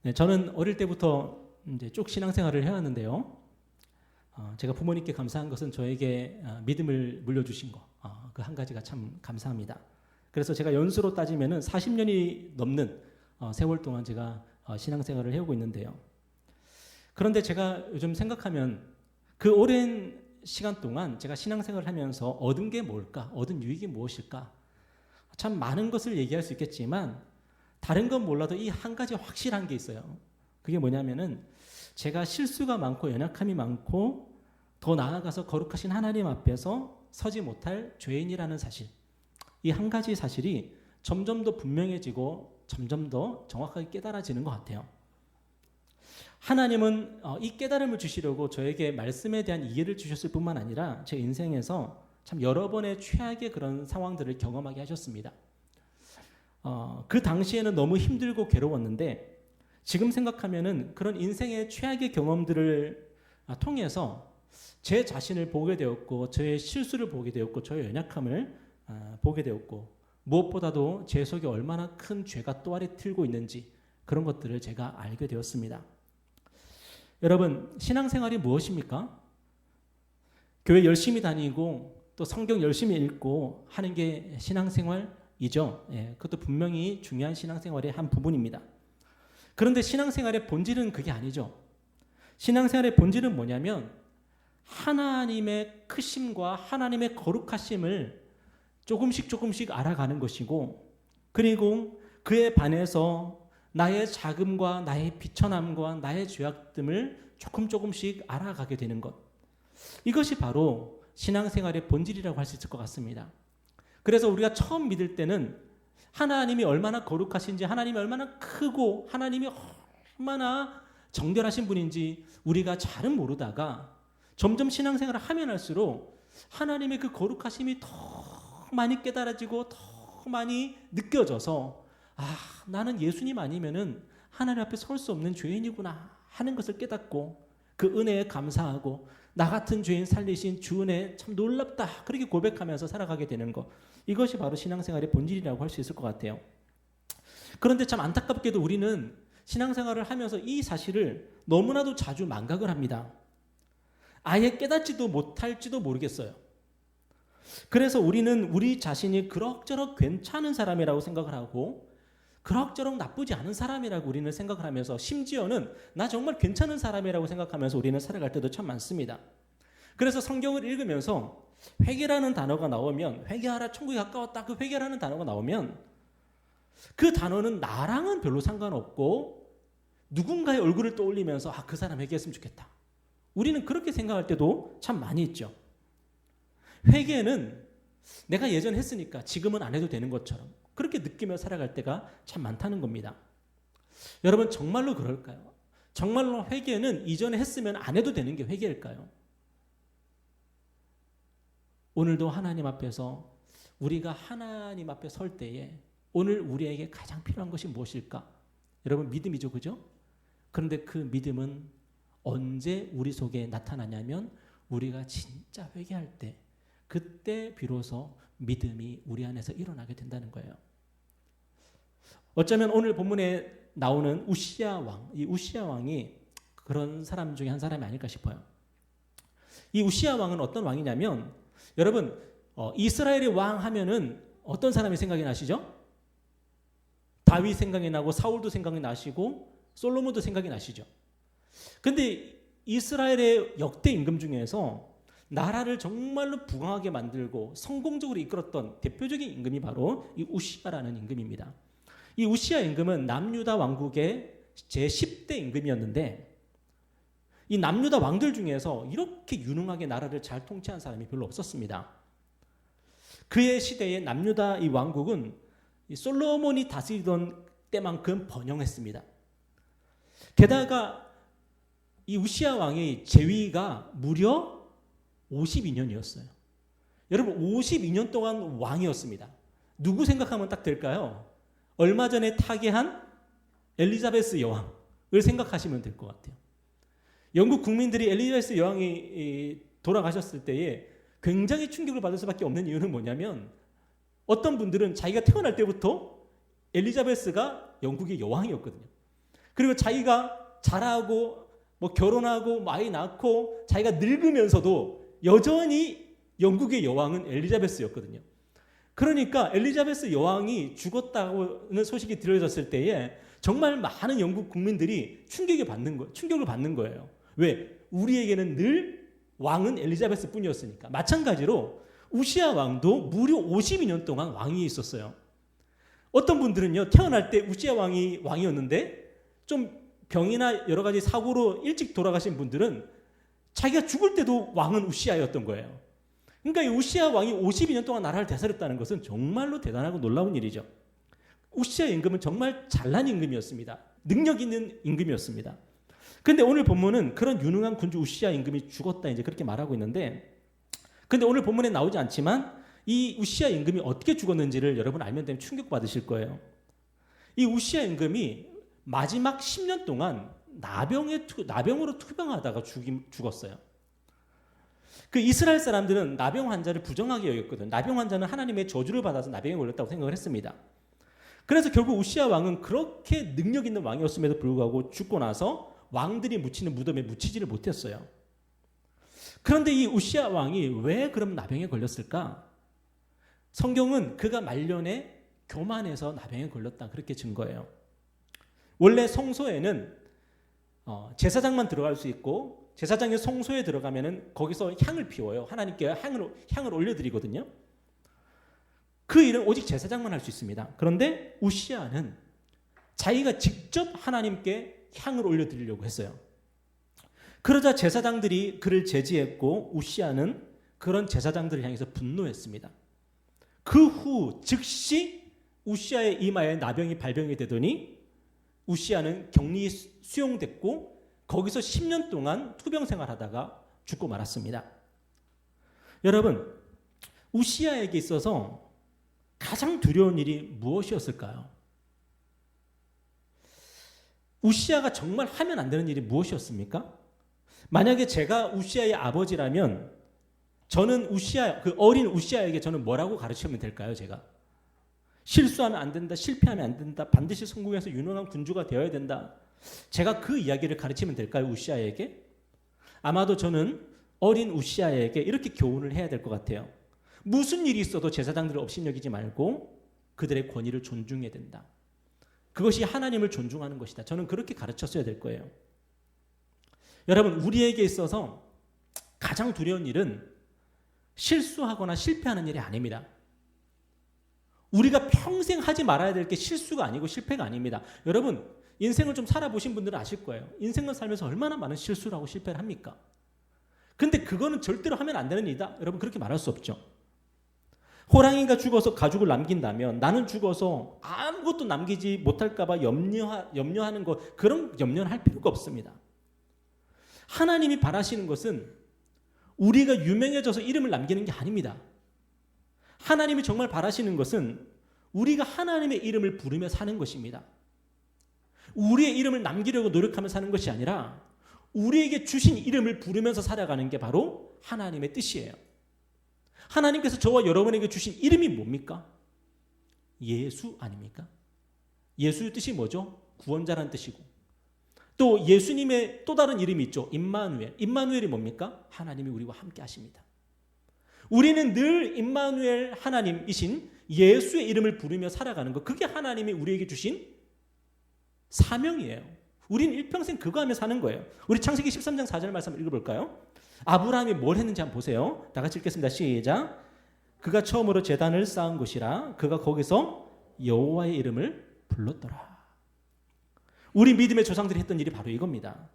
네, 저는 어릴 때부터 이제 쭉 신앙생활을 해왔는데요. 제가 부모님께 감사한 것은 저에게 믿음을 물려주신 거, 그 한 가지가 참 감사합니다. 그래서 제가 연수로 따지면은 40년이 넘는 세월 동안 제가 신앙생활을 해오고 있는데요. 그런데 제가 요즘 생각하면 그 오랜 시간 동안 제가 신앙생활을 하면서 얻은 게 뭘까? 얻은 유익이 무엇일까? 참 많은 것을 얘기할 수 있겠지만 다른 건 몰라도 이 한 가지 확실한 게 있어요. 그게 뭐냐면은 제가 실수가 많고 연약함이 많고 더 나아가서 거룩하신 하나님 앞에서 서지 못할 죄인이라는 사실. 이 한 가지 사실이 점점 더 분명해지고 점점 더 정확하게 깨달아지는 것 같아요. 하나님은 이 깨달음을 주시려고 저에게 말씀에 대한 이해를 주셨을 뿐만 아니라 제 인생에서 참 여러 번의 최악의 그런 상황들을 경험하게 하셨습니다. 그 당시에는 너무 힘들고 괴로웠는데 지금 생각하면은 그런 인생의 최악의 경험들을 통해서 제 자신을 보게 되었고 저의 실수를 보게 되었고 저의 연약함을 보게 되었고 무엇보다도 제 속에 얼마나 큰 죄가 또아리 틀고 있는지 그런 것들을 제가 알게 되었습니다. 여러분, 신앙생활이 무엇입니까? 교회 열심히 다니고 또 성경 열심히 읽고 하는 게 신앙생활이죠. 그것도 분명히 중요한 신앙생활의 한 부분입니다. 그런데 신앙생활의 본질은 그게 아니죠. 신앙생활의 본질은 뭐냐면 하나님의 크심과 하나님의 거룩하심을 조금씩 알아가는 것이고 그리고 그에 반해서 나의 자금과 나의 비천함과 나의 죄악됨을 조금씩 알아가게 되는 것. 이것이 바로 신앙생활의 본질이라고 할 수 있을 것 같습니다. 그래서 우리가 처음 믿을 때는 하나님이 얼마나 거룩하신지 하나님이 얼마나 크고 하나님이 얼마나 정결하신 분인지 우리가 잘은 모르다가 점점 신앙생활을 하면 할수록 하나님의 그 거룩하심이 더 많이 깨달아지고 더 많이 느껴져서 나는 예수님 아니면은 하나님 앞에 설 수 없는 죄인이구나 하는 것을 깨닫고 그 은혜에 감사하고 나 같은 죄인 살리신 주 은혜 참 놀랍다 그렇게 고백하면서 살아가게 되는 것, 이것이 바로 신앙생활의 본질이라고 할 수 있을 것 같아요. 그런데 참 안타깝게도 우리는 신앙생활을 하면서 이 사실을 너무나도 자주 망각을 합니다. 아예 깨닫지도 못할지도 모르겠어요. 그래서 우리는 우리 자신이 그럭저럭 괜찮은 사람이라고 생각을 하고 그럭저럭 나쁘지 않은 사람이라고 우리는 생각을 하면서 심지어는 나 정말 괜찮은 사람이라고 생각하면서 우리는 살아갈 때도 참 많습니다. 그래서 성경을 읽으면서 회개라는 단어가 나오면 회개하라 천국에 가까웠다 그 회개라는 단어가 나오면 그 단어는 나랑은 별로 상관없고 누군가의 얼굴을 떠올리면서 그 사람 회개했으면 좋겠다. 우리는 그렇게 생각할 때도 참 많이 있죠. 회개는 내가 예전 했으니까 지금은 안 해도 되는 것처럼 그렇게 느끼며 살아갈 때가 참 많다는 겁니다. 여러분 정말로 그럴까요? 정말로 회개는 이전에 했으면 안 해도 되는 게 회개일까요? 오늘도 하나님 앞에서 우리가 하나님 앞에 설 때에 오늘 우리에게 가장 필요한 것이 무엇일까? 여러분 믿음이죠, 그죠? 그런데 그 믿음은 언제 우리 속에 나타나냐면 우리가 진짜 회개할 때 그때 비로소 믿음이 우리 안에서 일어나게 된다는 거예요. 어쩌면 오늘 본문에 나오는 우시야 왕, 이 우시야 왕이 그런 사람 중에 한 사람이 아닐까 싶어요. 이 우시야 왕은 어떤 왕이냐면 여러분 이스라엘의 왕 하면은 어떤 사람이 생각이 나시죠? 다윗 생각이 나고 사울도 생각이 나시고 솔로몬도 생각이 나시죠. 근데 이스라엘의 역대 임금 중에서 나라를 정말로 부강하게 만들고 성공적으로 이끌었던 대표적인 임금이 바로 이 우시야라는 임금입니다. 이 우시야 임금은 남유다 왕국의 제10대 임금이었는데 이 남유다 왕들 중에서 이렇게 유능하게 나라를 잘 통치한 사람이 별로 없었습니다. 그의 시대에 남유다 이 왕국은 이 솔로몬이 다스리던 때만큼 번영했습니다. 게다가 이 우시야 왕의 재위가 무려 52년이었어요. 여러분 52년 동안 왕이었습니다. 누구 생각하면 딱 될까요? 얼마 전에 타계한 엘리자베스 여왕을 생각하시면 될 것 같아요. 영국 국민들이 엘리자베스 여왕이 돌아가셨을 때에 굉장히 충격을 받을 수밖에 없는 이유는 뭐냐면 어떤 분들은 자기가 태어날 때부터 엘리자베스가 영국의 여왕이었거든요. 그리고 자기가 자라고 뭐 결혼하고 뭐 아이 낳고 자기가 늙으면서도 여전히 영국의 여왕은 엘리자베스였거든요. 그러니까 엘리자베스 여왕이 죽었다는 소식이 들려졌을 때에 정말 많은 영국 국민들이 충격을 받는 거예요. 왜? 우리에게는 늘 왕은 엘리자베스 뿐이었으니까. 마찬가지로 우시아 왕도 무려 52년 동안 왕위에 있었어요. 어떤 분들은요, 태어날 때 우시아 왕이 왕이었는데 좀 병이나 여러 가지 사고로 일찍 돌아가신 분들은 자기가 죽을 때도 왕은 우시아였던 거예요. 그러니까 이 우시아 왕이 52년 동안 나라를 다스렸다는 것은 정말로 대단하고 놀라운 일이죠. 우시아 임금은 정말 잘난 임금이었습니다. 능력 있는 임금이었습니다. 그런데 오늘 본문은 그런 유능한 군주 우시아 임금이 죽었다 이제 그렇게 말하고 있는데, 근데 오늘 본문에 나오지 않지만 이 우시아 임금이 어떻게 죽었는지를 여러분 알면 되면 충격받으실 거예요. 이 우시아 임금이 마지막 10년 동안 나병으로 투병하다가 죽었어요. 그 이스라엘 사람들은 나병 환자를 부정하게 여겼거든요. 나병 환자는 하나님의 저주를 받아서 나병에 걸렸다고 생각을 했습니다. 그래서 결국 우시아 왕은 그렇게 능력 있는 왕이었음에도 불구하고 죽고 나서 왕들이 묻히는 무덤에 묻히지를 못했어요. 그런데 이 우시아 왕이 왜 그럼 나병에 걸렸을까? 성경은 그가 말년에 교만해서 나병에 걸렸다 그렇게 증거해요. 원래 성소에는 제사장만 들어갈 수 있고 제사장이 성소에 들어가면은 거기서 향을 피워요. 하나님께 향을 올려드리거든요. 그 일은 오직 제사장만 할 수 있습니다. 그런데 우시아는 자기가 직접 하나님께 향을 올려드리려고 했어요. 그러자 제사장들이 그를 제지했고 우시아는 그런 제사장들을 향해서 분노했습니다. 그 후 즉시 우시아의 이마에 나병이 발병이 되더니 우시아는 격리 수용됐고 거기서 10년 동안 투병 생활하다가 죽고 말았습니다. 여러분, 우시아에게 있어서 가장 두려운 일이 무엇이었을까요? 우시아가 정말 하면 안 되는 일이 무엇이었습니까? 만약에 제가 우시아의 아버지라면 저는 그 어린 우시아에게 저는 뭐라고 가르치면 될까요? 제가 실수하면 안 된다, 실패하면 안 된다, 반드시 성공해서 유능한 군주가 되어야 된다. 제가 그 이야기를 가르치면 될까요? 우시아에게? 아마도 저는 어린 우시아에게 이렇게 교훈을 해야 될 것 같아요. 무슨 일이 있어도 제사장들을 업신여기지 말고 그들의 권위를 존중해야 된다. 그것이 하나님을 존중하는 것이다. 저는 그렇게 가르쳤어야 될 거예요. 여러분, 우리에게 있어서 가장 두려운 일은 실수하거나 실패하는 일이 아닙니다. 우리가 평생 하지 말아야 될 게 실수가 아니고 실패가 아닙니다. 여러분, 인생을 좀 살아보신 분들은 아실 거예요. 인생을 살면서 얼마나 많은 실수를 하고 실패를 합니까? 근데 그거는 절대로 하면 안 되는 일이다. 여러분, 그렇게 말할 수 없죠. 호랑이가 죽어서 가죽을 남긴다면 나는 죽어서 아무것도 남기지 못할까 봐 염려하는 것, 그런 염려는 할 필요가 없습니다. 하나님이 바라시는 것은 우리가 유명해져서 이름을 남기는 게 아닙니다. 하나님이 정말 바라시는 것은 우리가 하나님의 이름을 부르며 사는 것입니다. 우리의 이름을 남기려고 노력하며 사는 것이 아니라 우리에게 주신 이름을 부르면서 살아가는 게 바로 하나님의 뜻이에요. 하나님께서 저와 여러분에게 주신 이름이 뭡니까? 예수 아닙니까? 예수의 뜻이 뭐죠? 구원자라는 뜻이고, 또 예수님의 또 다른 이름이 있죠. 임마누엘. 임마누엘이 뭡니까? 하나님이 우리와 함께 하십니다. 우리는 늘 임마누엘 하나님이신 예수의 이름을 부르며 살아가는 것, 그게 하나님이 우리에게 주신 사명이에요. 우리는 일평생 그거 하며 사는 거예요. 우리 창세기 13장 4절 말씀 읽어볼까요? 아브라함이 뭘 했는지 한번 보세요. 다 같이 읽겠습니다. 시작. 그가 처음으로 제단을 쌓은 곳이라 그가 거기서 여호와의 이름을 불렀더라. 우리 믿음의 조상들이 했던 일이 바로 이겁니다.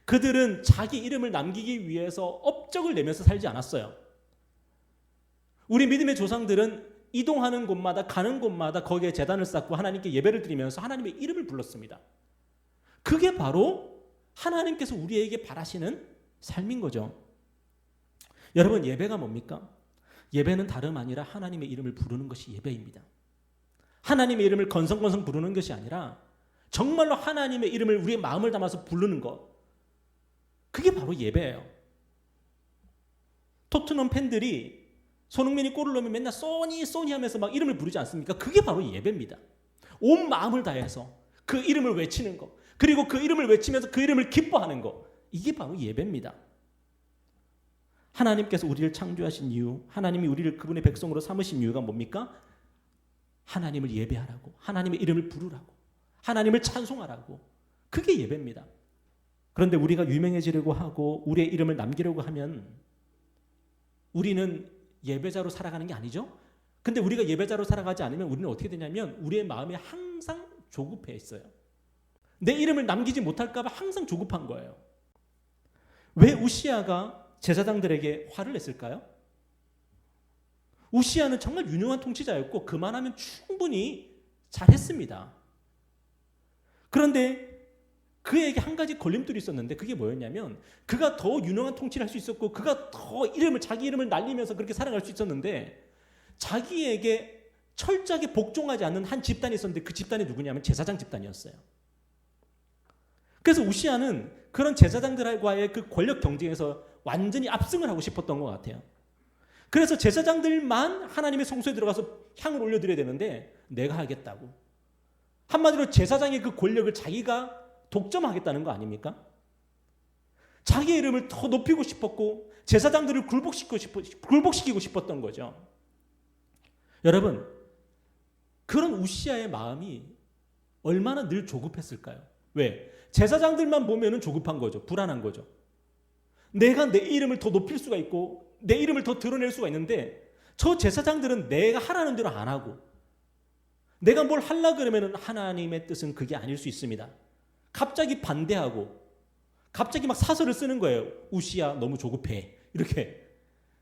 그들은 자기 이름을 남기기 위해서 업적을 내면서 살지 않았어요. 우리 믿음의 조상들은 이동하는 곳마다 가는 곳마다 거기에 제단을 쌓고 하나님께 예배를 드리면서 하나님의 이름을 불렀습니다. 그게 바로 하나님께서 우리에게 바라시는 삶인 거죠. 여러분, 예배가 뭡니까? 예배는 다름 아니라 하나님의 이름을 부르는 것이 예배입니다. 하나님의 이름을 건성건성 부르는 것이 아니라 정말로 하나님의 이름을 우리의 마음을 담아서 부르는 것, 그게 바로 예배예요. 토트넘 팬들이 손흥민이 골을 넣으면 맨날 소니 하면서 막 이름을 부르지 않습니까? 그게 바로 예배입니다. 온 마음을 다해서 그 이름을 외치는 것, 그리고 그 이름을 외치면서 그 이름을 기뻐하는 거. 이게 바로 예배입니다. 하나님께서 우리를 창조하신 이유, 하나님이 우리를 그분의 백성으로 삼으신 이유가 뭡니까? 하나님을 예배하라고, 하나님의 이름을 부르라고, 하나님을 찬송하라고. 그게 예배입니다. 그런데 우리가 유명해지려고 하고 우리의 이름을 남기려고 하면 우리는 예배자로 살아가는 게 아니죠. 근데 우리가 예배자로 살아가지 않으면 우리는 어떻게 되냐면 우리의 마음이 항상 조급해 있어요. 내 이름을 남기지 못할까 봐 항상 조급한 거예요. 왜 우시아가 제사장들에게 화를 냈을까요? 우시아는 정말 유능한 통치자였고 그만하면 충분히 잘했습니다. 그런데 그에게 한 가지 걸림돌이 있었는데 그게 뭐였냐면 그가 더 유능한 통치를 할 수 있었고 그가 더 자기 이름을 날리면서 그렇게 살아갈 수 있었는데 자기에게 철저하게 복종하지 않는 한 집단이 있었는데 그 집단이 누구냐면 제사장 집단이었어요. 그래서 우시아는 그런 제사장들과의 그 권력 경쟁에서 완전히 압승을 하고 싶었던 것 같아요. 그래서 제사장들만 하나님의 성소에 들어가서 향을 올려드려야 되는데 내가 하겠다고. 한마디로 제사장의 그 권력을 자기가 독점하겠다는 거 아닙니까? 자기의 이름을 더 높이고 싶었고 제사장들을 굴복시키고 싶었던 거죠. 여러분, 그런 우시아의 마음이 얼마나 늘 조급했을까요? 왜? 제사장들만 보면은 조급한 거죠. 불안한 거죠. 내가 내 이름을 더 높일 수가 있고 내 이름을 더 드러낼 수가 있는데 저 제사장들은 내가 하라는 대로 안 하고 내가 뭘 하려고 그러면 하나님의 뜻은 그게 아닐 수 있습니다. 갑자기 반대하고 갑자기 막 사설을 쓰는 거예요. 우시아 너무 조급해. 이렇게.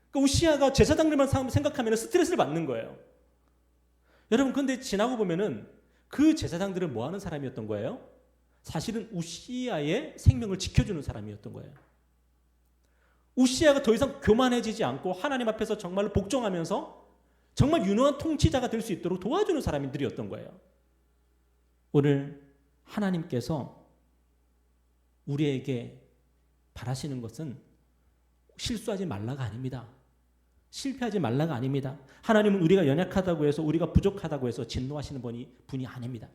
그러니까 우시아가 제사장들만 생각하면 스트레스를 받는 거예요. 여러분 근데 지나고 보면은 그 제사장들은 뭐 하는 사람이었던 거예요? 사실은 우시아의 생명을 지켜주는 사람이었던 거예요. 우시아가 더 이상 교만해지지 않고 하나님 앞에서 정말로 복종하면서 정말 유능한 통치자가 될 수 있도록 도와주는 사람들이었던 거예요. 오늘 하나님께서 우리에게 바라시는 것은 실수하지 말라가 아닙니다. 실패하지 말라가 아닙니다. 하나님은 우리가 연약하다고 해서 우리가 부족하다고 해서 진노하시는 분이 아닙니다.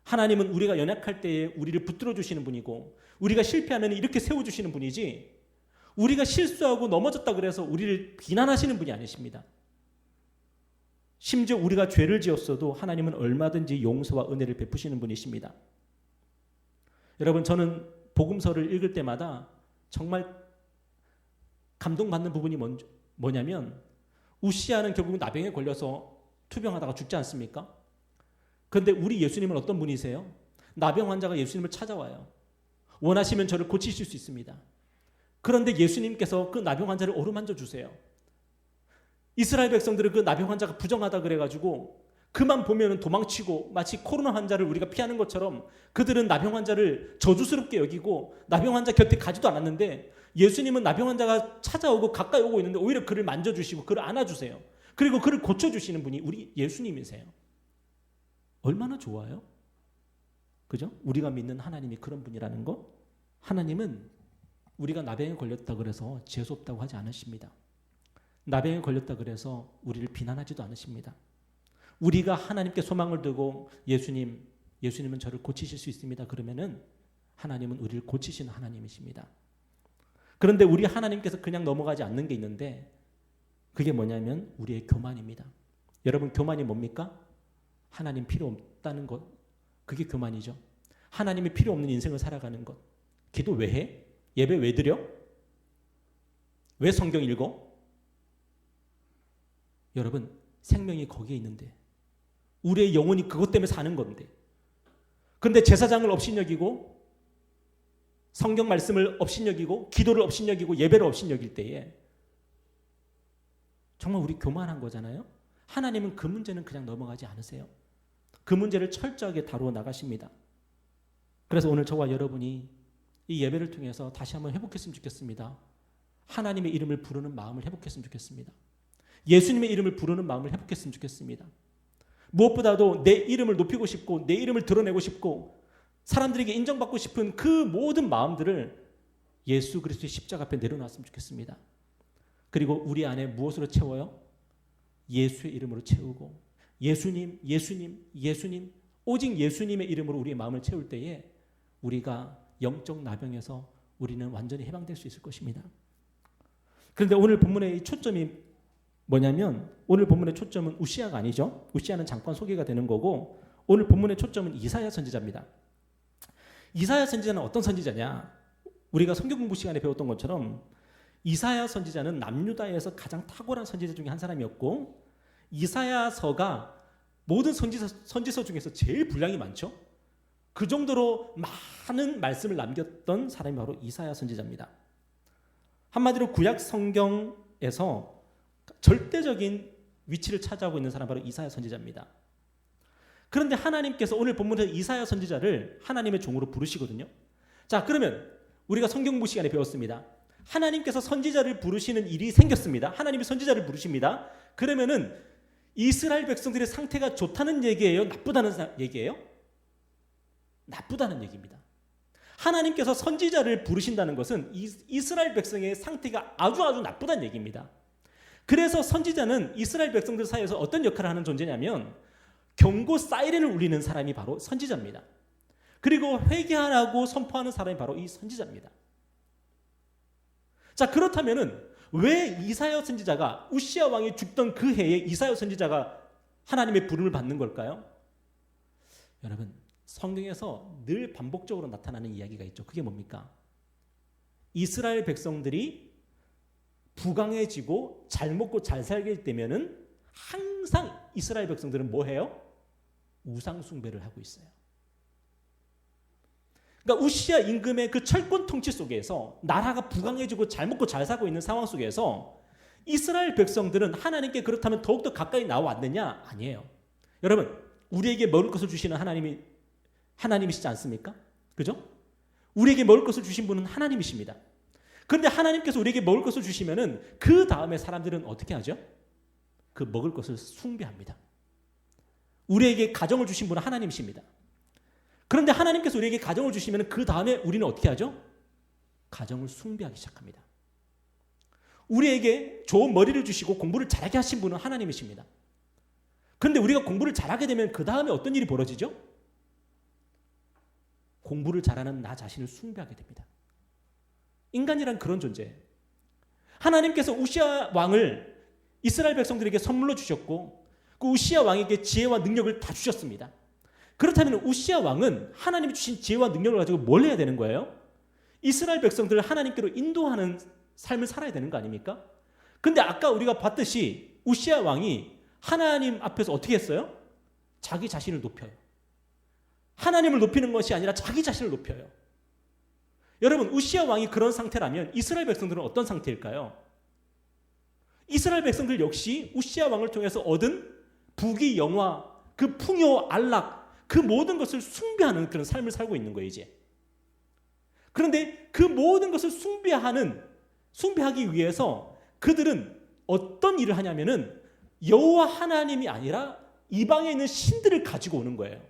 하나님은 우리가 연약할 때에 우리를 붙들어 주시는 분이고 우리가 실패하면 이렇게 세워주시는 분이지 우리가 실수하고 넘어졌다 그래서 우리를 비난하시는 분이 아니십니다. 심지어 우리가 죄를 지었어도 하나님은 얼마든지 용서와 은혜를 베푸시는 분이십니다. 여러분 저는 복음서를 읽을 때마다 정말 감동받는 부분이 뭐냐면 우시아는 결국 나병에 걸려서 투병하다가 죽지 않습니까? 그런데 우리 예수님은 어떤 분이세요? 나병 환자가 예수님을 찾아와요. 원하시면 저를 고치실 수 있습니다. 그런데 예수님께서 그 나병 환자를 어루만져 주세요. 이스라엘 백성들은 그 나병 환자가 부정하다 그래가지고 그만 보면 도망치고 마치 코로나 환자를 우리가 피하는 것처럼 그들은 나병 환자를 저주스럽게 여기고 나병 환자 곁에 가지도 않았는데 예수님은 나병 환자가 찾아오고 가까이 오고 있는데 오히려 그를 만져주시고 그를 안아주세요. 그리고 그를 고쳐주시는 분이 우리 예수님이세요. 얼마나 좋아요? 그죠? 우리가 믿는 하나님이 그런 분이라는 거. 하나님은 우리가 나병에 걸렸다 그래서 재수없다고 하지 않으십니다. 나병에 걸렸다 그래서 우리를 비난하지도 않으십니다. 우리가 하나님께 소망을 두고 예수님은 저를 고치실 수 있습니다. 그러면은 하나님은 우리를 고치시는 하나님이십니다. 그런데 우리 하나님께서 그냥 넘어가지 않는 게 있는데 그게 뭐냐면 우리의 교만입니다. 여러분 교만이 뭡니까? 하나님 필요 없다는 것. 그게 교만이죠. 하나님이 필요 없는 인생을 살아가는 것. 기도 왜 해? 예배 왜 드려? 왜 성경 읽어? 여러분 생명이 거기에 있는데 우리의 영혼이 그것 때문에 사는 건데 그런데 제사장을 업신여기고 성경 말씀을 업신여기고 기도를 업신여기고 예배를 업신여길 때에 정말 우리 교만한 거잖아요. 하나님은 그 문제는 그냥 넘어가지 않으세요. 그 문제를 철저하게 다루어 나가십니다. 그래서 오늘 저와 여러분이 이 예배를 통해서 다시 한번 회복했으면 좋겠습니다. 하나님의 이름을 부르는 마음을 회복했으면 좋겠습니다. 예수님의 이름을 부르는 마음을 회복했으면 좋겠습니다. 무엇보다도 내 이름을 높이고 싶고 내 이름을 드러내고 싶고 사람들에게 인정받고 싶은 그 모든 마음들을 예수 그리스도의 십자가 앞에 내려놨으면 좋겠습니다. 그리고 우리 안에 무엇으로 채워요? 예수의 이름으로 채우고 예수님, 예수님, 예수님 오직 예수님의 이름으로 우리의 마음을 채울 때에 우리가 영적 나병에서 우리는 완전히 해방될 수 있을 것입니다. 그런데 오늘 본문의 초점이 뭐냐면 오늘 본문의 초점은 우시아가 아니죠. 우시아는 잠깐 소개가 되는 거고 오늘 본문의 초점은 이사야 선지자입니다. 이사야 선지자는 어떤 선지자냐? 우리가 성경 공부 시간에 배웠던 것처럼 이사야 선지자는 남유다에서 가장 탁월한 선지자 중에 한 사람이었고 이사야서가 모든 선지서 중에서 제일 분량이 많죠. 그 정도로 많은 말씀을 남겼던 사람이 바로 이사야 선지자입니다. 한마디로 구약 성경에서 절대적인 위치를 차지하고 있는 사람이 바로 이사야 선지자입니다. 그런데 하나님께서 오늘 본문에서 이사야 선지자를 하나님의 종으로 부르시거든요. 자, 그러면 우리가 성경 공부 시간에 배웠습니다. 하나님께서 선지자를 부르시는 일이 생겼습니다. 하나님이 선지자를 부르십니다. 그러면은 이스라엘 백성들의 상태가 좋다는 얘기예요? 나쁘다는 얘기예요? 나쁘다는 얘기입니다. 하나님께서 선지자를 부르신다는 것은 이스라엘 백성의 상태가 아주 나쁘다는 얘기입니다. 그래서 선지자는 이스라엘 백성들 사이에서 어떤 역할을 하는 존재냐면 경고 사이렌을 울리는 사람이 바로 선지자입니다. 그리고 회개하라고 선포하는 사람이 바로 이 선지자입니다. 자, 그렇다면은 왜 이사야 선지자가 우시아 왕이 죽던 그 해에 이사야 선지자가 하나님의 부름을 받는 걸까요? 여러분, 성경에서 늘 반복적으로 나타나는 이야기가 있죠. 그게 뭡니까? 이스라엘 백성들이 부강해지고 잘 먹고 잘 살게 되면은 항상 이스라엘 백성들은 뭐 해요? 우상 숭배를 하고 있어요. 그러니까 우시아 임금의 그 철권 통치 속에서 나라가 부강해지고 잘 먹고 잘 살고 있는 상황 속에서 이스라엘 백성들은 하나님께 그렇다면 더욱더 가까이 나와왔느냐? 아니에요. 여러분, 우리에게 먹을 것을 주시는 하나님이시지 않습니까? 그죠? 우리에게 먹을 것을 주신 분은 하나님이십니다. 그런데 하나님께서 우리에게 먹을 것을 주시면은 그 다음에 사람들은 어떻게 하죠? 그 먹을 것을 숭배합니다. 우리에게 가정을 주신 분은 하나님이십니다. 그런데 하나님께서 우리에게 가정을 주시면 그 다음에 우리는 어떻게 하죠? 가정을 숭배하기 시작합니다. 우리에게 좋은 머리를 주시고 공부를 잘하게 하신 분은 하나님이십니다. 그런데 우리가 공부를 잘하게 되면 그 다음에 어떤 일이 벌어지죠? 공부를 잘하는 나 자신을 숭배하게 됩니다. 인간이란 그런 존재예요. 하나님께서 우시아 왕을 이스라엘 백성들에게 선물로 주셨고 그 우시아 왕에게 지혜와 능력을 다 주셨습니다. 그렇다면 우시아 왕은 하나님이 주신 지혜와 능력을 가지고 뭘 해야 되는 거예요? 이스라엘 백성들을 하나님께로 인도하는 삶을 살아야 되는 거 아닙니까? 근데 아까 우리가 봤듯이 우시아 왕이 하나님 앞에서 어떻게 했어요? 자기 자신을 높여요. 하나님을 높이는 것이 아니라 자기 자신을 높여요. 여러분, 우시아 왕이 그런 상태라면 이스라엘 백성들은 어떤 상태일까요? 이스라엘 백성들 역시 우시아 왕을 통해서 얻은 부귀 영화, 그 풍요 안락, 그 모든 것을 숭배하는 그런 삶을 살고 있는 거예요, 이제. 그런데 그 모든 것을 숭배하기 위해서 그들은 어떤 일을 하냐면은 여호와 하나님이 아니라 이방에 있는 신들을 가지고 오는 거예요.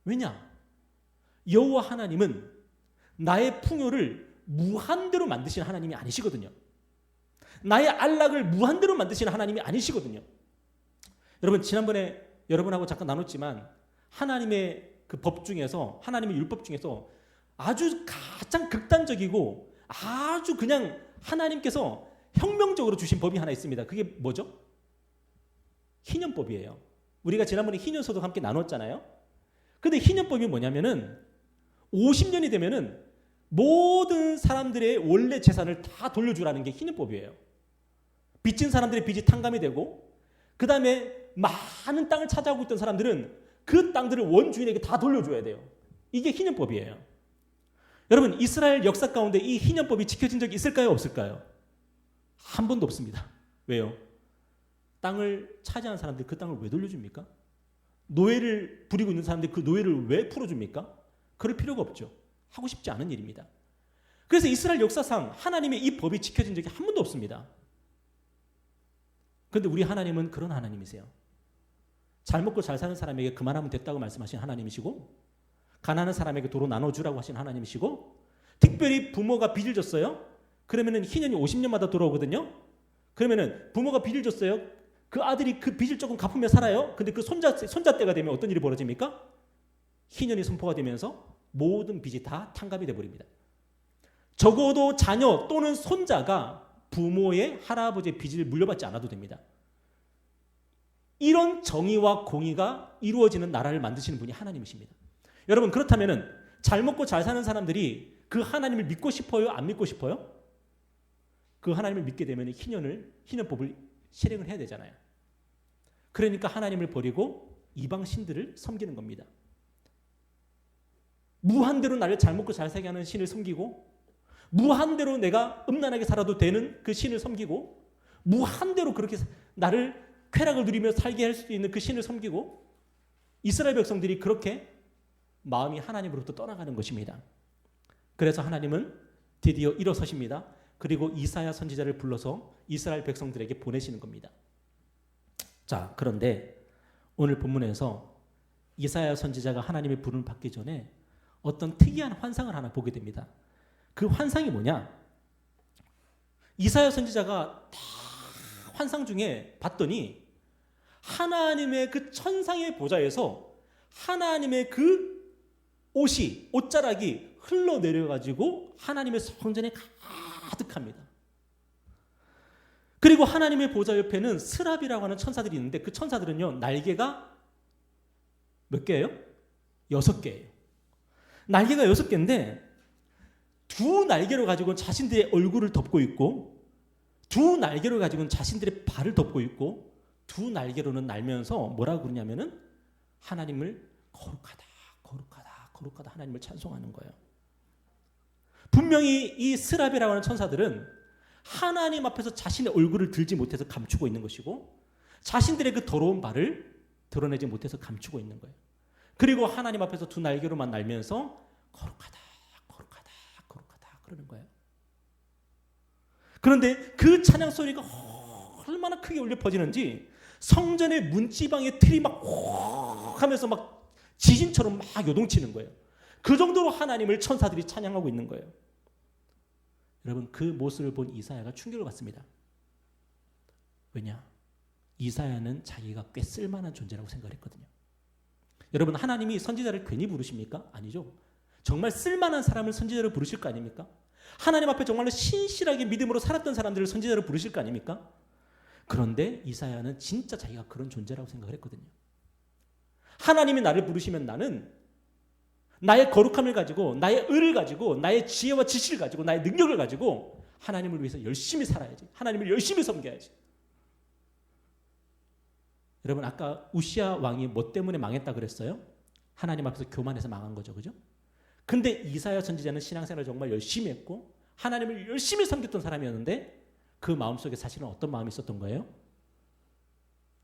왜냐? 여호와 하나님은 나의 풍요를 무한대로 만드시는 하나님이 아니시거든요. 나의 안락을 무한대로 만드시는 하나님이 아니시거든요. 여러분, 지난번에 여러분하고 잠깐 나눴지만 하나님의 그 법 중에서, 하나님의 율법 중에서 아주 가장 극단적이고 아주 그냥 하나님께서 혁명적으로 주신 법이 하나 있습니다. 그게 뭐죠? 희년법이에요. 우리가 지난번에 희년서도 함께 나눴잖아요. 근데 희년법이 뭐냐면은 50년이 되면은 모든 사람들의 원래 재산을 다 돌려주라는 게 희년법이에요. 빚진 사람들의 빚이 탕감이 되고 그 다음에 많은 땅을 차지하고 있던 사람들은 그 땅들을 원주인에게 다 돌려줘야 돼요. 이게 희년법이에요. 여러분, 이스라엘 역사 가운데 이 희년법이 지켜진 적이 있을까요? 없을까요? 한 번도 없습니다. 왜요? 땅을 차지한 사람들 그 땅을 왜 돌려줍니까? 노예를 부리고 있는 사람들 그 노예를 왜 풀어줍니까? 그럴 필요가 없죠. 하고 싶지 않은 일입니다. 그래서 이스라엘 역사상 하나님의 이 법이 지켜진 적이 한 번도 없습니다. 그런데 우리 하나님은 그런 하나님이세요. 잘 먹고 잘 사는 사람에게 그만하면 됐다고 말씀하신 하나님이시고, 가난한 사람에게 도로 나눠주라고 하신 하나님이시고, 특별히 부모가 빚을 졌어요. 그러면은 희년이 50년마다 돌아오거든요. 그러면은 부모가 빚을 졌어요. 그 아들이 그 빚을 조금 갚으며 살아요. 근데 그 손자 때가 되면 어떤 일이 벌어집니까? 희년이 선포가 되면서 모든 빚이 다 탕감이 돼버립니다. 적어도 자녀 또는 손자가 부모의 할아버지의 빚을 물려받지 않아도 됩니다. 이런 정의와 공의가 이루어지는 나라를 만드시는 분이 하나님이십니다. 여러분, 그렇다면 잘 먹고 잘 사는 사람들이 그 하나님을 믿고 싶어요? 안 믿고 싶어요? 그 하나님을 믿게 되면 희년법을 실행을 해야 되잖아요. 그러니까 하나님을 버리고 이방 신들을 섬기는 겁니다. 무한대로 나를 잘 먹고 잘 살게 하는 신을 섬기고, 무한대로 내가 음란하게 살아도 되는 그 신을 섬기고, 무한대로 그렇게 나를 쾌락을 누리며 살게 할 수 있는 그 신을 섬기고, 이스라엘 백성들이 그렇게 마음이 하나님으로부터 떠나가는 것입니다. 그래서 하나님은 드디어 일어서십니다. 그리고 이사야 선지자를 불러서 이스라엘 백성들에게 보내시는 겁니다. 자, 그런데 오늘 본문에서 이사야 선지자가 하나님의 부름을 받기 전에 어떤 특이한 환상을 하나 보게 됩니다. 그 환상이 뭐냐? 이사야 선지자가 다 환상 중에 봤더니 하나님의 그 천상의 보좌에서 하나님의 그 옷자락이 흘러내려가지고 하나님의 성전에 가득합니다. 그리고 하나님의 보좌 옆에는 스랍이라고 하는 천사들이 있는데 그 천사들은요, 날개가 몇 개예요? 6개예요. 날개가 6개인데 두 날개로 가지고 자신들의 얼굴을 덮고 있고, 두 날개로 가지고는 자신들의 발을 덮고 있고, 두 날개로는 날면서 뭐라고 그러냐면은 하나님을 거룩하다, 거룩하다, 거룩하다 하나님을 찬송하는 거예요. 분명히 이 스랍이라고 하는 천사들은 하나님 앞에서 자신의 얼굴을 들지 못해서 감추고 있는 것이고, 자신들의 그 더러운 발을 드러내지 못해서 감추고 있는 거예요. 그리고 하나님 앞에서 두 날개로만 날면서 거룩하다, 거룩하다, 거룩하다 그러는 거예요. 그런데 그 찬양 소리가 얼마나 크게 울려 퍼지는지 성전의 문지방의 틀이 막 하면서 막 지진처럼 막 요동치는 거예요. 그 정도로 하나님을 천사들이 찬양하고 있는 거예요. 여러분, 그 모습을 본 이사야가 충격을 받습니다. 왜냐? 이사야는 자기가 꽤 쓸만한 존재라고 생각했거든요. 여러분, 하나님이 선지자를 괜히 부르십니까? 아니죠. 정말 쓸만한 사람을 선지자로 부르실 거 아닙니까? 하나님 앞에 정말로 신실하게 믿음으로 살았던 사람들을 선지자로 부르실 거 아닙니까? 그런데 이사야는 진짜 자기가 그런 존재라고 생각을 했거든요. 하나님이 나를 부르시면 나는 나의 거룩함을 가지고, 나의 의를 가지고, 나의 지혜와 지식을 가지고, 나의 능력을 가지고 하나님을 위해서 열심히 살아야지. 하나님을 열심히 섬겨야지. 여러분, 아까 우시아 왕이 뭐 때문에 망했다 그랬어요? 하나님 앞에서 교만해서 망한 거죠. 그죠? 근데 이사야 선지자는 신앙생활을 정말 열심히 했고 하나님을 열심히 섬겼던 사람이었는데 그 마음속에 사실은 어떤 마음이 있었던 거예요?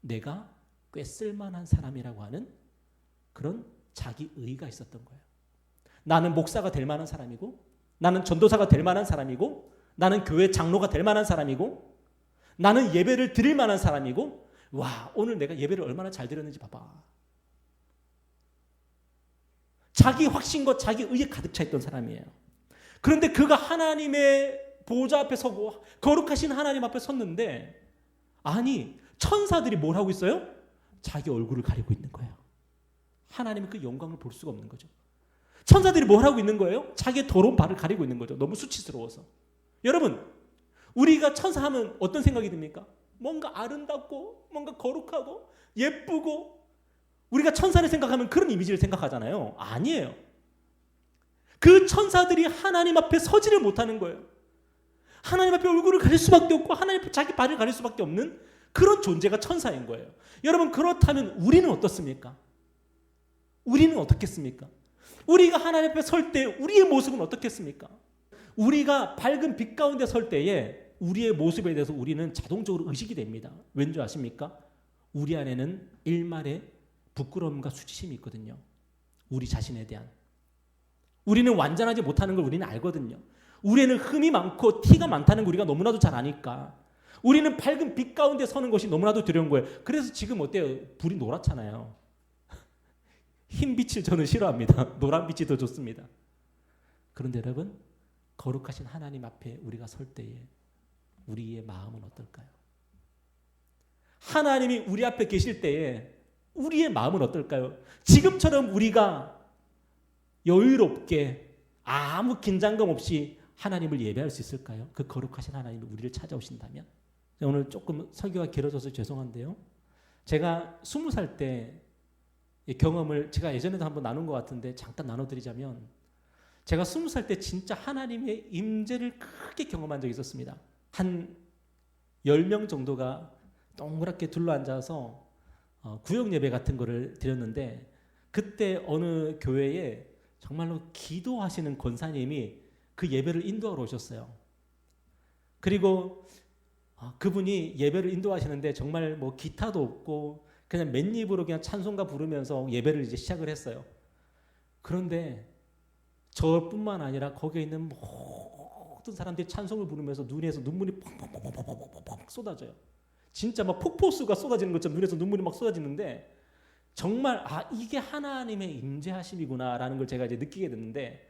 내가 꽤 쓸만한 사람이라고 하는 그런 자기 의의가 있었던 거예요. 나는 목사가 될 만한 사람이고, 나는 전도사가 될 만한 사람이고, 나는 교회 장로가 될 만한 사람이고, 나는 예배를 드릴 만한 사람이고, 와, 오늘 내가 예배를 얼마나 잘 드렸는지 봐봐. 자기 확신과 자기 의에 가득 차 있던 사람이에요. 그런데 그가 하나님의 보좌 앞에 서고 거룩하신 하나님 앞에 섰는데, 아니, 천사들이 뭘 하고 있어요? 자기 얼굴을 가리고 있는 거예요. 하나님의 그 영광을 볼 수가 없는 거죠. 천사들이 뭘 하고 있는 거예요? 자기의 더러운 발을 가리고 있는 거죠. 너무 수치스러워서. 여러분, 우리가 천사하면 어떤 생각이 듭니까? 뭔가 아름답고 뭔가 거룩하고 예쁘고, 우리가 천사를 생각하면 그런 이미지를 생각하잖아요. 아니에요. 그 천사들이 하나님 앞에 서지를 못하는 거예요. 하나님 앞에 얼굴을 가릴 수밖에 없고 하나님 앞에 자기 발을 가릴 수밖에 없는 그런 존재가 천사인 거예요. 여러분, 그렇다면 우리는 어떻습니까? 우리는 어떻겠습니까? 우리가 하나님 앞에 설 때 우리의 모습은 어떻겠습니까? 우리가 밝은 빛 가운데 설 때에 우리의 모습에 대해서 우리는 자동적으로 의식이 됩니다. 왠지 아십니까? 우리 안에는 일말의 부끄러움과 수치심이 있거든요. 우리 자신에 대한. 우리는 완전하지 못하는 걸 우리는 알거든요. 우리는 흠이 많고 티가 많다는 걸 우리가 너무나도 잘 아니까. 우리는 밝은 빛 가운데 서는 것이 너무나도 두려운 거예요. 그래서 지금 어때요? 불이 노랗잖아요. 흰 빛을 저는 싫어합니다. 노란 빛이 더 좋습니다. 그런데 여러분, 거룩하신 하나님 앞에 우리가 설 때에 우리의 마음은 어떨까요? 하나님이 우리 앞에 계실 때에 우리의 마음은 어떨까요? 지금처럼 우리가 여유롭게 아무 긴장감 없이 하나님을 예배할 수 있을까요? 그 거룩하신 하나님이 우리를 찾아오신다면. 오늘 조금 설교가 길어져서 죄송한데요. 제가 20살 때 경험을 제가 예전에도 한번 나눈 것 같은데 잠깐 나눠드리자면, 제가 20살 때 진짜 하나님의 임재를 크게 경험한 적이 있었습니다. 한 10명 정도가 동그랗게 둘러앉아서 구역 예배 같은 거를 드렸는데, 그때 어느 교회에 정말로 기도하시는 권사님이 그 예배를 인도하러 오셨어요. 그리고 그분이 예배를 인도하시는데 정말 뭐 기타도 없고 그냥 맨입으로 그냥 찬송가 부르면서 예배를 이제 시작을 했어요. 그런데 저뿐만 아니라 거기에 있는 모든 사람들이 찬송을 부르면서 눈에서 눈물이 펑펑펑펑펑펑 쏟아져요. 진짜 막 폭포수가 쏟아지는 것처럼 눈에서 눈물이 막 쏟아지는데, 정말 이게 하나님의 임재하심이구나라는 걸 제가 이제 느끼게 됐는데,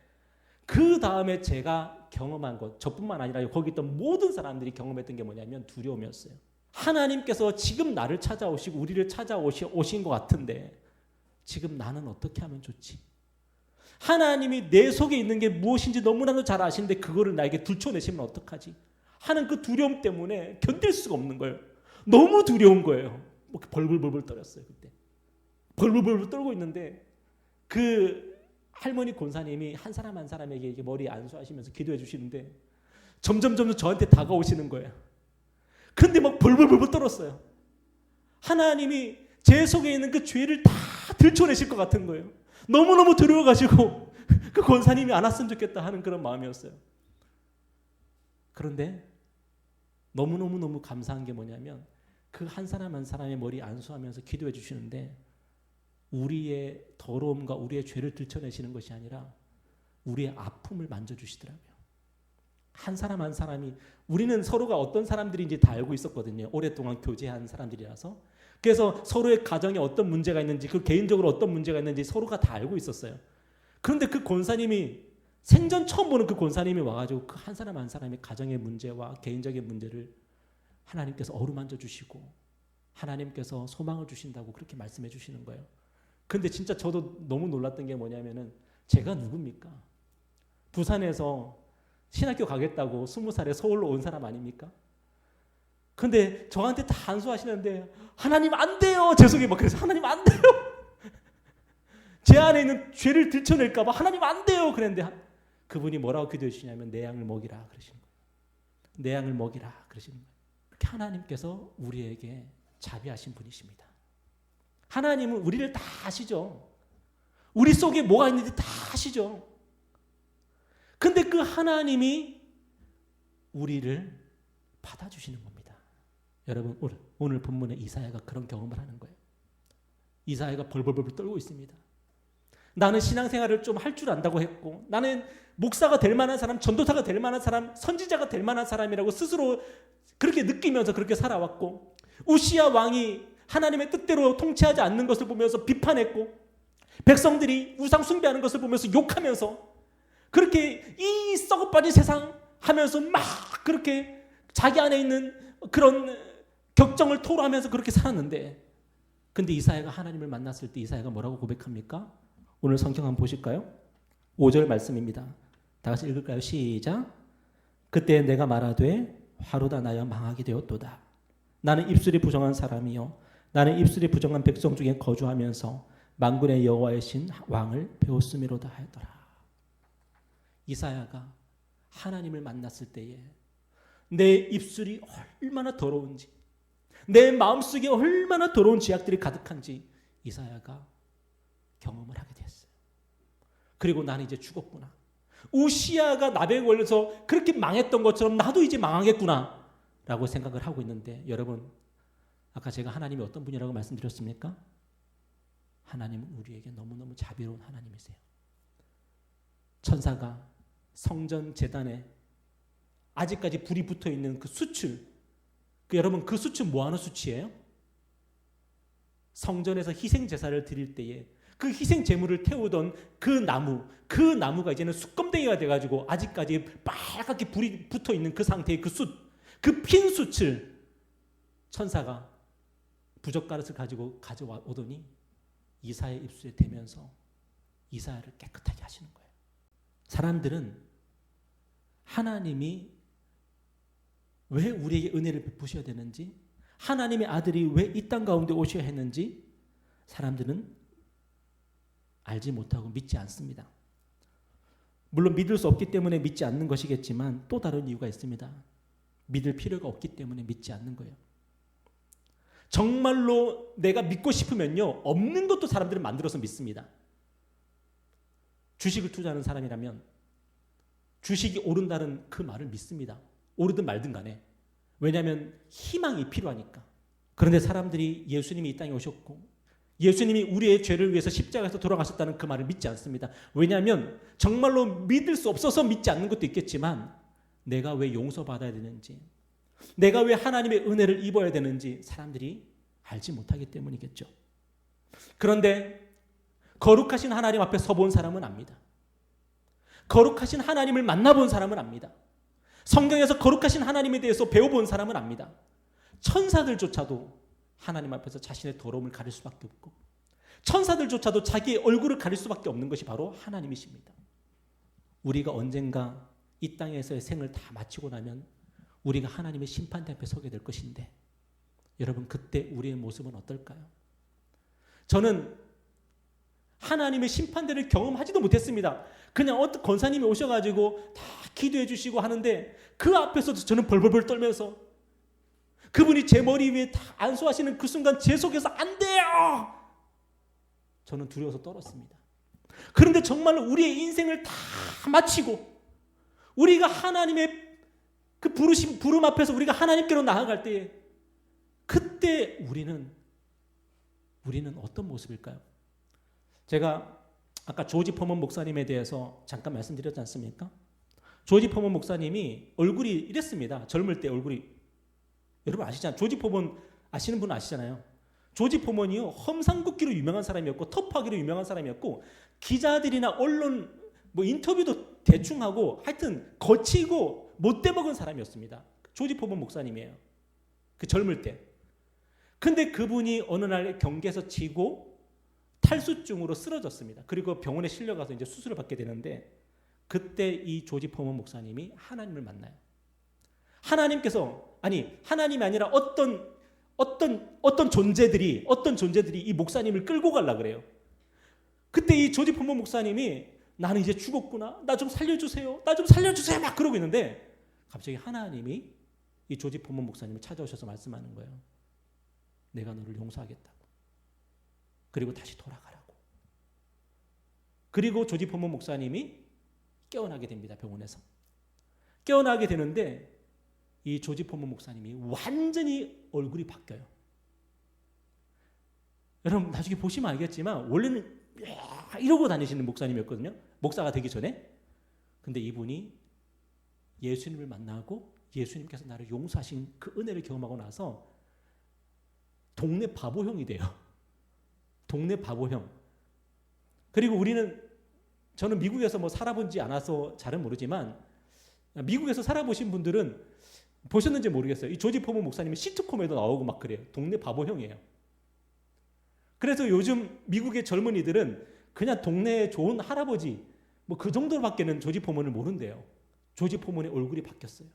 그 다음에 제가 경험한 것, 저뿐만 아니라 거기 있던 모든 사람들이 경험했던 게 뭐냐면 두려움이었어요. 하나님께서 지금 나를 찾아오시고 우리를 찾아오신 것 같은데 지금 나는 어떻게 하면 좋지? 하나님이 내 속에 있는 게 무엇인지 너무나도 잘 아시는데 그거를 나에게 들춰내시면 어떡하지? 하는 그 두려움 때문에 견딜 수가 없는 거예요. 너무 두려운 거예요. 벌벌벌벌 떨었어요. 그때 벌벌벌벌 떨고 있는데 그 할머니 권사님이 한 사람 한 사람에게 이렇게 머리 안수하시면서 기도해 주시는데 점점 저한테 다가오시는 거예요. 근데 막 벌벌벌벌 떨었어요. 하나님이 제 속에 있는 그 죄를 다 들춰내실 것 같은 거예요. 너무너무 두려워가지고 그 권사님이 안 왔으면 좋겠다 하는 그런 마음이었어요. 그런데 너무 감사한 게 뭐냐면 그 한 사람 한 사람의 머리 안수하면서 기도해 주시는데 우리의 더러움과 우리의 죄를 들춰내시는 것이 아니라 우리의 아픔을 만져주시더라고요. 한 사람 한 사람이, 우리는 서로가 어떤 사람들인지 다 알고 있었거든요. 오랫동안 교제한 사람들이라서. 그래서 서로의 가정에 어떤 문제가 있는지, 그 개인적으로 어떤 문제가 있는지 서로가 다 알고 있었어요. 그런데 그 권사님이, 생전 처음 보는 그 권사님이 와가지고 그 한 사람 한 사람의 가정의 문제와 개인적인 문제를 하나님께서 어루만져 주시고 하나님께서 소망을 주신다고 그렇게 말씀해 주시는 거예요. 근데 진짜 저도 너무 놀랐던 게 뭐냐면은, 제가 누굽니까? 부산에서 신학교 가겠다고 20살에 서울로 온 사람 아닙니까? 근데 저한테 다 안수하시는데 하나님 안 돼요. 제 속에 막 그래서 하나님 안 돼요. 제 안에 있는 죄를 들춰낼까 봐 하나님 안 돼요. 그랬는데 그분이 뭐라고 기도해 주시냐면 내 양을 먹이라 그러시는 거예요. 내 양을 먹이라 그러시는 거예요. 그렇게 하나님께서 우리에게 자비하신 분이십니다. 하나님은 우리를 다 아시죠. 우리 속에 뭐가 있는지 다 아시죠. 근데 그 하나님이 우리를 받아주시는 겁니다. 여러분, 오늘 본문에 이사야가 그런 경험을 하는 거예요. 이사야가 벌벌벌 떨고 있습니다. 나는 신앙생활을 좀 할 줄 안다고 했고, 나는 목사가 될 만한 사람, 전도사가 될 만한 사람, 선지자가 될 만한 사람이라고 스스로 그렇게 느끼면서 그렇게 살아왔고, 우시야 왕이 하나님의 뜻대로 통치하지 않는 것을 보면서 비판했고, 백성들이 우상 숭배하는 것을 보면서 욕하면서 그렇게 이 썩어빠진 세상 하면서 막 그렇게 자기 안에 있는 그런 격정을 토로하면서 그렇게 살았는데, 근데 이사야가 하나님을 만났을 때 이사야가 뭐라고 고백합니까? 오늘 성경 한번 보실까요? 5절 말씀입니다. 다 같이 읽을까요? 시작. 그때 내가 말하되 화로다 나여 망하게 되었도다. 나는 입술이 부정한 사람이요 나는 입술이 부정한 백성 중에 거주하면서 만군의 여호와의 신 왕을 배웠음이로다 하였더라. 이사야가 하나님을 만났을 때에 내 입술이 얼마나 더러운지, 내 마음속에 얼마나 더러운 죄악들이 가득한지 이사야가 경험을 하게 됐어요. 그리고 나는 이제 죽었구나. 우시야가 나병에 걸려서 그렇게 망했던 것처럼 나도 이제 망하겠구나 라고 생각을 하고 있는데, 여러분, 아까 제가 하나님이 어떤 분이라고 말씀드렸습니까? 하나님은 우리에게 너무너무 자비로운 하나님이세요. 천사가 성전 제단에 아직까지 불이 붙어있는 그 수출, 여러분 그 수출 뭐하는 수치예요? 성전에서 희생 제사를 드릴 때에 그 희생 제물을 태우던 그 나무가 이제는 숯검댕이가 돼가지고 아직까지 빨갛게 불이 붙어있는 그 상태의 그 숯, 그 핀 숯을 천사가 부젓가락을 가지고 가져오더니 이사야 입술에 대면서 이사야를 깨끗하게 하시는 거예요. 사람들은 하나님이 왜 우리에게 은혜를 베푸셔야 되는지, 하나님의 아들이 왜 이 땅 가운데 오셔야 했는지 사람들은 알지 못하고 믿지 않습니다. 물론 믿을 수 없기 때문에 믿지 않는 것이겠지만 또 다른 이유가 있습니다. 믿을 필요가 없기 때문에 믿지 않는 거예요. 정말로 내가 믿고 싶으면요, 없는 것도 사람들은 만들어서 믿습니다. 주식을 투자하는 사람이라면 주식이 오른다는 그 말을 믿습니다. 오르든 말든 간에. 왜냐하면 희망이 필요하니까. 그런데 사람들이 예수님이 이 땅에 오셨고 예수님이 우리의 죄를 위해서 십자가에서 돌아가셨다는 그 말을 믿지 않습니다. 왜냐하면 정말로 믿을 수 없어서 믿지 않는 것도 있겠지만 내가 왜 용서받아야 되는지, 내가 왜 하나님의 은혜를 입어야 되는지 사람들이 알지 못하기 때문이겠죠. 그런데 거룩하신 하나님 앞에 서본 사람은 압니다. 거룩하신 하나님을 만나본 사람은 압니다. 성경에서 거룩하신 하나님에 대해서 배워본 사람은 압니다. 천사들조차도 하나님 앞에서 자신의 더러움을 가릴 수밖에 없고 천사들조차도 자기의 얼굴을 가릴 수밖에 없는 것이 바로 하나님이십니다. 우리가 언젠가 이 땅에서의 생을 다 마치고 나면 우리가 하나님의 심판대 앞에 서게 될 것인데 여러분 그때 우리의 모습은 어떨까요? 저는 하나님의 심판대를 경험하지도 못했습니다. 그냥 어떤 권사님이 오셔가지고 다 기도해 주시고 하는데 그 앞에서도 저는 벌벌벌 떨면서 그분이 제 머리 위에 다 안수하시는 그 순간 제 속에서 안 돼요! 저는 두려워서 떨었습니다. 그런데 정말로 우리의 인생을 다 마치고 우리가 하나님의 그 부름 앞에서 우리가 하나님께로 나아갈 때에 그때 우리는 어떤 모습일까요? 제가 아까 조지 포먼 목사님에 대해서 잠깐 말씀드렸지 않습니까? 조지 포먼 목사님이 얼굴이 이랬습니다. 젊을 때 얼굴이. 여러분 아시잖아요. 조지 포먼 아시는 분은 아시잖아요. 조지 포먼이요, 험상궂기로 유명한 사람이었고 터프하기로 유명한 사람이었고 기자들이나 언론 인터뷰도 대충 하고 하여튼 거치고 못돼 먹은 사람이었습니다. 조지 포먼 목사님이에요. 그 젊을 때. 근데 그분이 어느 날 경기에서 지고 탈수증으로 쓰러졌습니다. 그리고 병원에 실려가서 이제 수술을 받게 되는데 그때 이 조지 포먼 목사님이 하나님을 만나요. 하나님이 아니라 어떤 존재들이 이 목사님을 끌고 가려고 그래요. 그때 이 조지 포먼 목사님이 나는 이제 죽었구나. 나 좀 살려주세요. 막 그러고 있는데 갑자기 하나님이 이 조지 포먼 목사님을 찾아오셔서 말씀하는 거예요. 내가 너를 용서하겠다고. 그리고 다시 돌아가라고. 그리고 조지 포먼 목사님이 깨어나게 됩니다. 병원에서. 깨어나게 되는데 이 조지 포먼 목사님이 완전히 얼굴이 바뀌어요. 여러분 나중에 보시면 알겠지만 원래는 이러고 다니시는 목사님이었거든요. 목사가 되기 전에. 근데 이분이 예수님을 만나고 예수님께서 나를 용서하신 그 은혜를 경험하고 나서 동네 바보형이 돼요. 동네 바보형. 그리고 저는 미국에서 살아본지 않아서 잘은 모르지만 미국에서 살아보신 분들은 보셨는지 모르겠어요. 이 조지 포먼 목사님이 시트콤에도 나오고 막 그래요. 동네 바보형이에요. 그래서 요즘 미국의 젊은이들은 그냥 동네에 좋은 할아버지 그 정도로밖에는 조지 포먼을 모른대요. 조지 포먼의 얼굴이 바뀌었어요.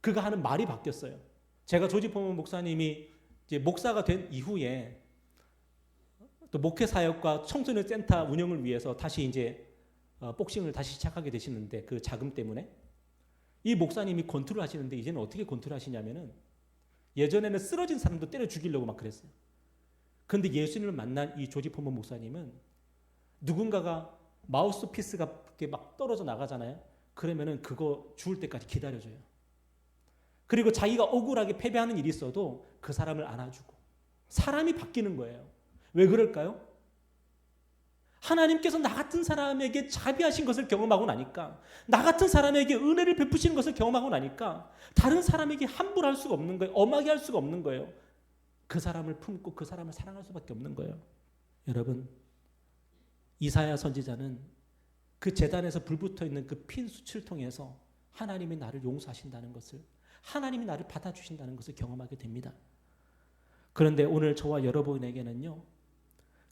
그가 하는 말이 바뀌었어요. 제가 조지 포먼 목사님이 이제 목사가 된 이후에 또 목회 사역과 청소년 센터 운영을 위해서 다시 이제 복싱을 다시 시작하게 되시는데 그 자금 때문에 이 목사님이 권투를 하시는데 이제는 어떻게 권투를 하시냐면은 예전에는 쓰러진 사람도 때려 죽이려고 막 그랬어요. 그런데 예수님을 만난 이 조지 포먼 목사님은 누군가가 마우스피스가 이렇게 막 떨어져 나가잖아요. 그러면은 그거 죽을 때까지 기다려줘요. 그리고 자기가 억울하게 패배하는 일이 있어도 그 사람을 안아주고 사람이 바뀌는 거예요. 왜 그럴까요? 하나님께서 나 같은 사람에게 자비하신 것을 경험하고 나니까, 나 같은 사람에게 은혜를 베푸시는 것을 경험하고 나니까 다른 사람에게 함부로 할 수가 없는 거예요. 엄하게 할 수가 없는 거예요. 그 사람을 품고 그 사람을 사랑할 수밖에 없는 거예요. 여러분, 이사야 선지자는 그 제단에서 불붙어 있는 그 핀 숯을 통해서 하나님이 나를 용서하신다는 것을, 하나님이 나를 받아주신다는 것을 경험하게 됩니다. 그런데 오늘 저와 여러분에게는요,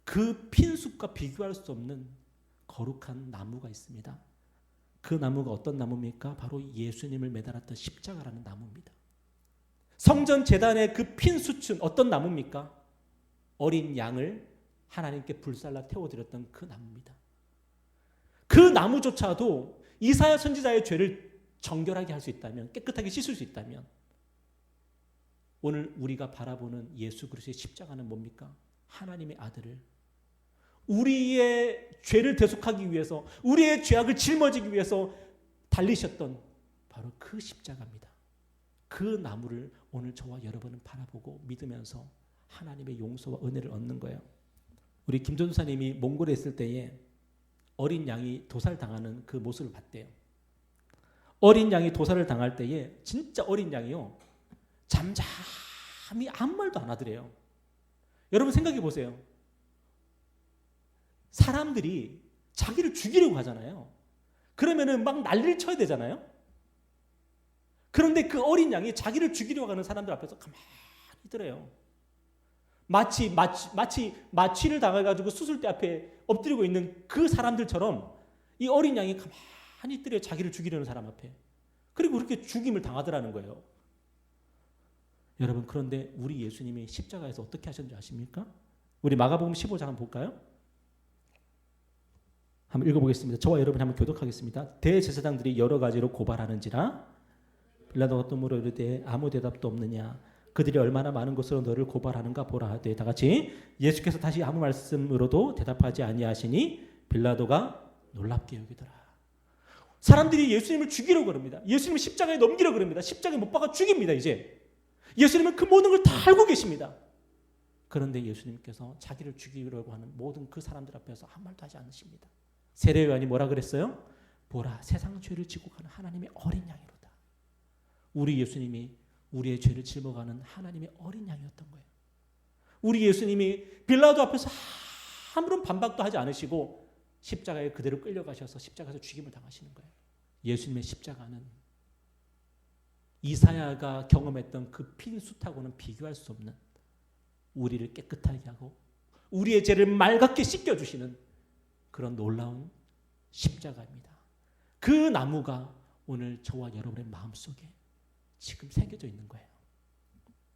그 핀숲과 비교할 수 없는 거룩한 나무가 있습니다. 그 나무가 어떤 나무입니까? 바로 예수님을 매달았던 십자가라는 나무입니다. 성전 제단의 그 핀숲은 어떤 나무입니까? 어린 양을 하나님께 불살라 태워드렸던 그 나무입니다. 그 나무조차도 이사야 선지자의 죄를 정결하게 할 수 있다면, 깨끗하게 씻을 수 있다면, 오늘 우리가 바라보는 예수 그리스도의 십자가는 뭡니까? 하나님의 아들을 우리의 죄를 대속하기 위해서, 우리의 죄악을 짊어지기 위해서 달리셨던 바로 그 십자가입니다. 그 나무를 오늘 저와 여러분은 바라보고 믿으면서 하나님의 용서와 은혜를 얻는 거예요. 우리 김전사님이 몽골에 있을 때에 어린 양이 도살당하는 그 모습을 봤대요. 어린 양이 도살을 당할 때에 진짜 어린 양이요, 잠잠히 아무 말도 안 하더래요. 여러분 생각해 보세요. 사람들이 자기를 죽이려고 하잖아요. 그러면은 막 난리를 쳐야 되잖아요. 그런데 그 어린 양이 자기를 죽이려고 하는 사람들 앞에서 가만히 있더래요. 마치 마취를 당해가지고 수술대 앞에 엎드리고 있는 그 사람들처럼 이 어린 양이 가만히 있더래요. 자기를 죽이려는 사람 앞에. 그리고 그렇게 죽임을 당하더라는 거예요. 여러분, 그런데 우리 예수님이 십자가에서 어떻게 하셨는지 아십니까? 우리 마가복음 15장 한번 볼까요? 한번 읽어보겠습니다. 저와 여러분이 한번 교독하겠습니다. 대제사장들이 여러 가지로 고발하는지라 빌라도가 또 물어 이르되 아무 대답도 없느냐. 그들이 얼마나 많은 것으로 너를 고발하는가 보라 하되, 다 같이 예수께서 다시 아무 말씀으로도 대답하지 아니하시니 빌라도가 놀랍게 여기더라. 사람들이 예수님을 죽이려고 그럽니다. 예수님을 십자가에 넘기려고 그럽니다. 십자가에 못 박아 죽입니다. 이제 예수님은 그 모든 걸 다 알고 계십니다. 그런데 예수님께서 자기를 죽이려고 하는 모든 그 사람들 앞에서 한 말도 하지 않으십니다. 세례요한이 뭐라 그랬어요? 보라, 세상 죄를 지고 가는 하나님의 어린 양이로다. 우리 예수님이 우리의 죄를 짊어가는 하나님의 어린 양이었던 거예요. 우리 예수님이 빌라도 앞에서 아무런 반박도 하지 않으시고 십자가에 그대로 끌려가셔서 십자가에서 죽임을 당하시는 거예요. 예수님의 십자가는 이사야가 경험했던 그 핀숫하고는 비교할 수 없는, 우리를 깨끗하게 하고 우리의 죄를 맑게 씻겨주시는 그런 놀라운 십자가입니다. 그 나무가 오늘 저와 여러분의 마음속에 지금 새겨져 있는 거예요.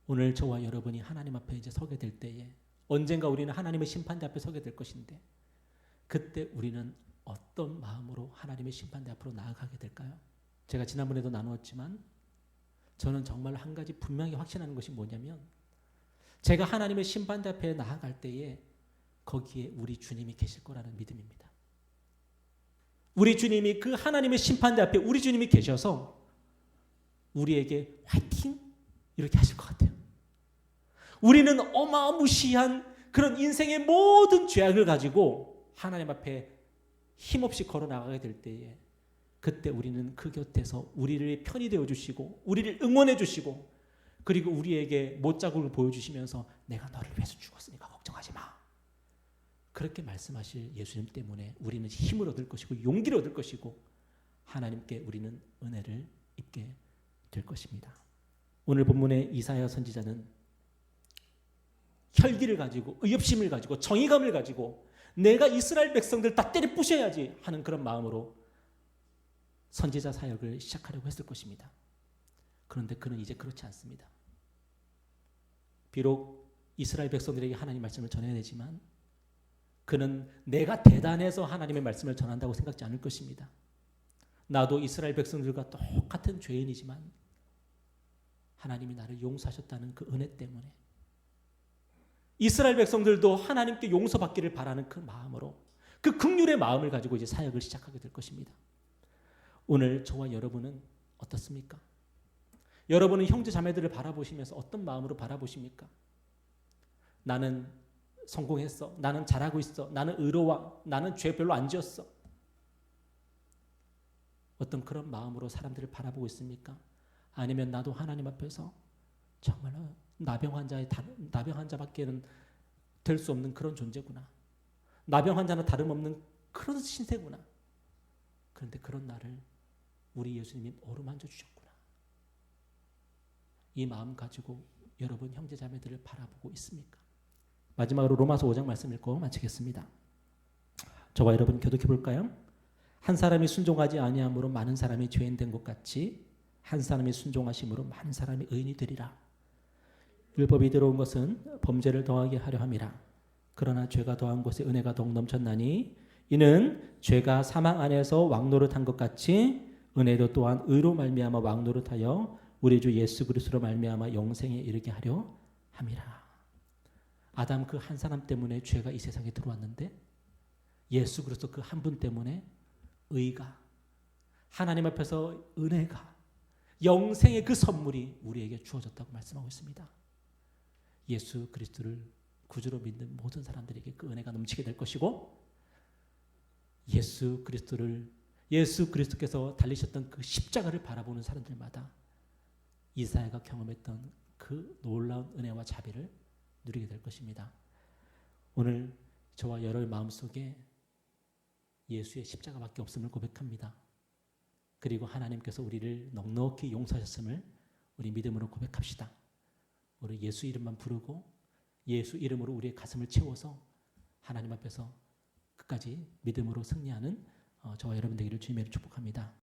오늘 저와 여러분이 하나님 앞에 이제 서게 될 때에 언젠가 우리는 하나님의 심판대 앞에 서게 될 것인데, 그때 우리는 어떤 마음으로 하나님의 심판대 앞으로 나아가게 될까요? 제가 지난번에도 나누었지만 저는 정말 한 가지 분명히 확신하는 것이 뭐냐면, 제가 하나님의 심판대 앞에 나아갈 때에 거기에 우리 주님이 계실 거라는 믿음입니다. 우리 주님이 그 하나님의 심판대 앞에 우리 주님이 계셔서 우리에게 화이팅! 이렇게 하실 것 같아요. 우리는 어마무시한 그런 인생의 모든 죄악을 가지고 하나님 앞에 힘없이 걸어 나가게 될 때에, 그때 우리는 그 곁에서 우리를 편히 되어 주시고 우리를 응원해 주시고, 그리고 우리에게 못자국을 보여주시면서 내가 너를 위해서 죽었으니까 걱정하지 마, 그렇게 말씀하실 예수님 때문에 우리는 힘을 얻을 것이고 용기를 얻을 것이고 하나님께 우리는 은혜를 입게 될 것입니다. 오늘 본문의 이사야 선지자는 혈기를 가지고 의협심을 가지고 정의감을 가지고 내가 이스라엘 백성들 다 때려 부셔야지 하는 그런 마음으로 선지자 사역을 시작하려고 했을 것입니다. 그런데 그는 이제 그렇지 않습니다. 비록 이스라엘 백성들에게 하나님 말씀을 전해야 되지만 그는 내가 대단해서 하나님의 말씀을 전한다고 생각지 않을 것입니다. 나도 이스라엘 백성들과 똑같은 죄인이지만 하나님이 나를 용서하셨다는 그 은혜 때문에, 이스라엘 백성들도 하나님께 용서받기를 바라는 그 마음으로, 그 긍휼의 마음을 가지고 이제 사역을 시작하게 될 것입니다. 오늘 저와 여러분은 어떻습니까? 여러분은 형제 자매들을 바라보시면서 어떤 마음으로 바라보십니까? 나는 성공했어, 나는 잘하고 있어, 나는 의로워, 나는 죄 별로 안 지었어, 어떤 그런 마음으로 사람들을 바라보고 있습니까? 아니면 나도 하나님 앞에서 정말로 나병 환자밖에는 될 수 없는 그런 존재구나, 나병 환자는 다름없는 그런 신세구나, 그런데 그런 나를 우리 예수님이 어루만져 주셨구나, 이 마음 가지고 여러분 형제자매들을 바라보고 있습니까? 마지막으로 로마서 5장 말씀 읽고 마치겠습니다. 저와 여러분 교독해 볼까요? 한 사람이 순종하지 아니함으로 많은 사람이 죄인 된 것 같이 한 사람이 순종하심으로 많은 사람이 의인이 되리라. 율법이 들어온 것은 범죄를 더하게 하려 함이라. 그러나 죄가 더한 곳에 은혜가 더욱 넘쳤나니 이는 죄가 사망 안에서 왕노릇한 것 같이 은혜도 또한 의로 말미암아 왕노릇하여 우리 주 예수 그리스도로 말미암아 영생에 이르게 하려 함이라. 아담 그 한 사람 때문에 죄가 이 세상에 들어왔는데 예수 그리스도 그 한 분 때문에 의가, 하나님 앞에서 은혜가, 영생의 그 선물이 우리에게 주어졌다고 말씀하고 있습니다. 예수 그리스도를 구주로 믿는 모든 사람들에게 그 은혜가 넘치게 될 것이고 예수 그리스도께서 달리셨던 그 십자가를 바라보는 사람들마다 이사야가 경험했던 그 놀라운 은혜와 자비를 누리게 될 것입니다. 오늘 저와 여러분의 마음속에 예수의 십자가밖에 없음을 고백합니다. 그리고 하나님께서 우리를 넉넉히 용서하셨음을 우리 믿음으로 고백합시다. 우리 예수 이름만 부르고 예수 이름으로 우리의 가슴을 채워서 하나님 앞에서 끝까지 믿음으로 승리하는 저와 여러분 되기를 주님의 이름으로 축복합니다.